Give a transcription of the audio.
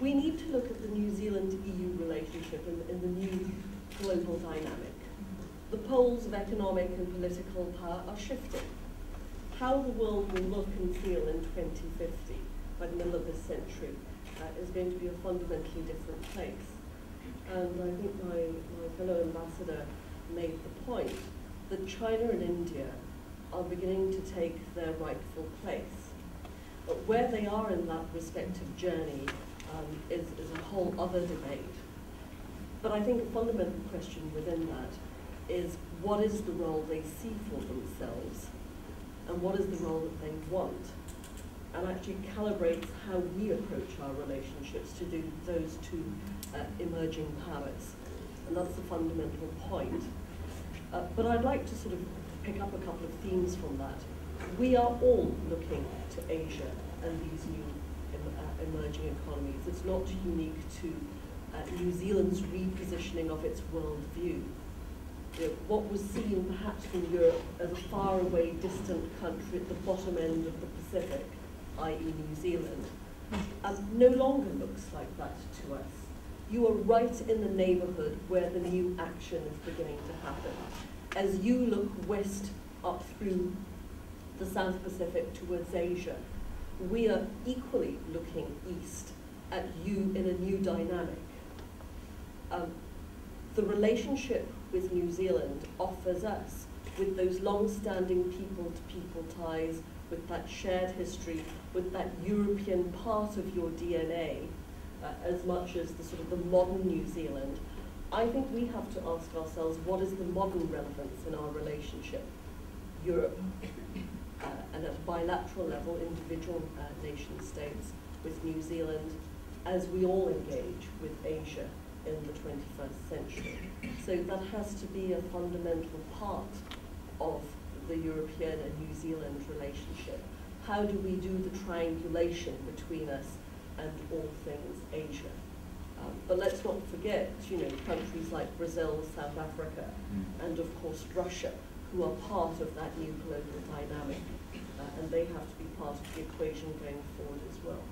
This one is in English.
we need to look at the New Zealand-EU relationship in the new global dynamic. The poles of economic and political power are shifting. How the world will look and feel in 2050, by the middle of this century, is going to be a fundamentally different place. And I think my fellow ambassador made the point that China and India are beginning to take their rightful place. But where they are in that respective journey is a whole other debate. But I think a fundamental question within that is, what is the role they see for themselves, and what is the role that they want, and actually calibrates how we approach our relationships to do those two emerging powers. And that's the fundamental point. But I'd like to sort of pick up a couple of themes from that. We are all looking to Asia and these new emerging economies. It's not unique to New Zealand's repositioning of its worldview. You know, what was seen perhaps in Europe as a faraway, distant country at the bottom end of the Pacific, i.e. New Zealand, no longer looks like that to us. You are right in the neighborhood where the new action is beginning to happen. As you look west up through the South Pacific towards Asia, we are equally looking east at you in a new dynamic. The relationship with New Zealand offers us, with those long-standing people-to-people ties, with that shared history, with that European part of your DNA, as much as the sort of the modern New Zealand, I think we have to ask ourselves, what is the modern relevance in our relationship? Europe, and at a bilateral level, individual nation states with New Zealand, as we all engage with Asia in the 21st century. So that has to be a fundamental part of the European and New Zealand relationship. How do we do the triangulation between us and all things Asia? But let's not forget, you know, countries like Brazil, South Africa, and of course Russia, who are part of that new global dynamic, and they have to be part of the equation going forward as well.